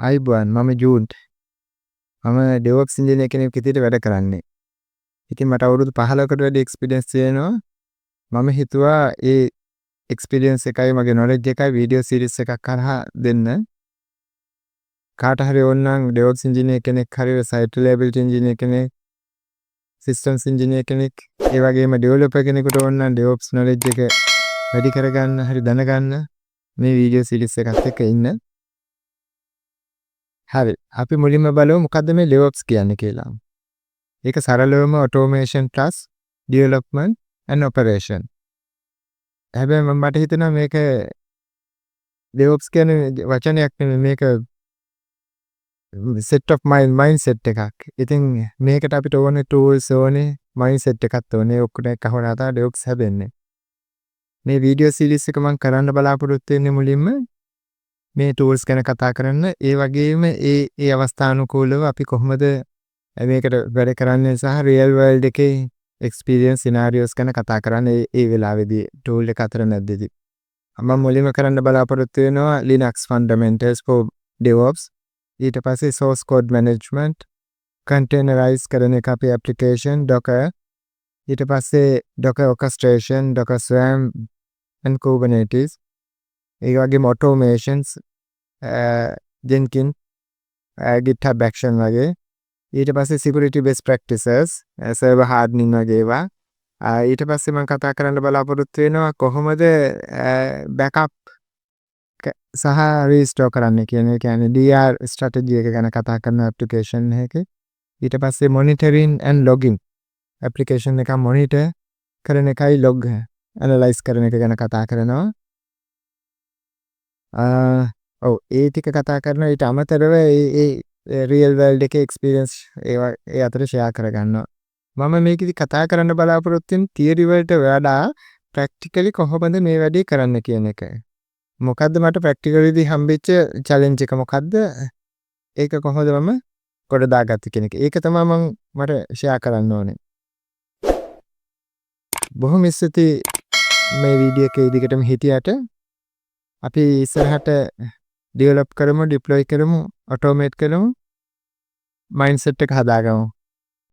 ආයිබෝන් මම ජූන් මම DevOps ඉංජිනේර කෙනෙක් විදිහට වැඩ කරන්නේ. ඉතින් මට අවුරුදු 15කට වැඩි එක්ස්පීරියන්ස් තියෙනවා. මම හිතුවා ඒ එක්ස්පීරියන්ස් එකයි මගේ නොලෙජ් එකයි වීඩියෝ සීරීස් එකක් කරහා දෙන්න. කාට හරි ඕන නම් DevOps ඉංජිනේර කෙනෙක් හරි සයිට් රිලයබිලිටි ඉංජිනේර කෙනෙක් සිස්ටම්ස් ඉංජිනේර කෙනෙක් ඒ වගේම ඩෙවලොපර් කෙනෙකුට ඕන නම් DevOps නොලෙජ් එක වැඩි කරගන්න හරි දැනගන්න මේ වීඩියෝ සීරීස් එකත් එක්ක ඉන්න. හරි. අපි මුලින්ම බලමු මොකද්ද මේ DevOps කියන්නේ කියලා. ඒක සරලවම automation plus development and operation. හැබැයි මට හිතෙනවා මේක DevOps කියන්නේ වචනයක් නෙමෙයි මේක set of mindset එකක්. ඉතින් මේකට අපිට ඕනේ tools ඕනේ mindset එකක් ඕනේ. ඔක්කොම එකහොනා තමයි DevOps හැදෙන්නේ. මේ වීඩියෝ සීරීස් එක මම කරන්න බලාපොරොත්තු වෙන්නේ මුලින්ම මේ tools ගැන කතා කරන්න. ඒ වගේම ඒ අවස්ථානුකූලව අපි කොහොමද මේකට වැඩ කරන්නේ සහ real world එකේ experience scenarios ගැන කතා කරන්න ඒ වෙලාවේදී tool එක අතර නැද්දදී. මම මුලින්ම කරන්න බලාපොරොත්තු වෙනවා Linux fundamentals for DevOps. ඊට පස්සේ source code management, containerize කරන එක අපේ application, Docker. ඊට පස්සේ Docker orchestration, Docker Swarm and Kubernetes. ඒ වගේම automations, Jenkins, GitHub Action වගේ. ඊට පස්සේ security best practices, server hardening වගේ ඒවා. ඊට පස්සේ මම කතා කරන්න බලාපොරොත්තු වෙනවා කොහොමද backup සහ restore කරන්න කියන එක. කියන්නේ DR strategy එක ගැන කතා කරන application එකේ. ඊට පස්සේ monitoring and logging application එක monitor කරන එකයි log analyze කරන එක ගැන කතා කරනවා. ඔව් ඒ ටික කතා කරනවා. ඊට අමතරව ඒ real world එකේ experience ඒවා ඒ අතර share කරගන්නවා. මම මේකෙදි කතා කරන්න බලාපොරොත්තු වෙන theory වලට වඩා practically කොහොමද මේ වැඩේ කරන්න කියන එක. මොකද්ද මට practically දී හම්බෙච්ච challenge එක මොකද්ද? ඒක කොහොමද මම කොට දාගත්තේ කියන එක. ඒක තමයි මට share කරන්න ඕනේ. බොහොම ස්තුතියි මේ වීඩියෝ එකේ දිගටම හිටියට. අපි ඉස්සරහට develop කරමු, deploy කරමු, automate කරමු, mindset එක හදාගමු.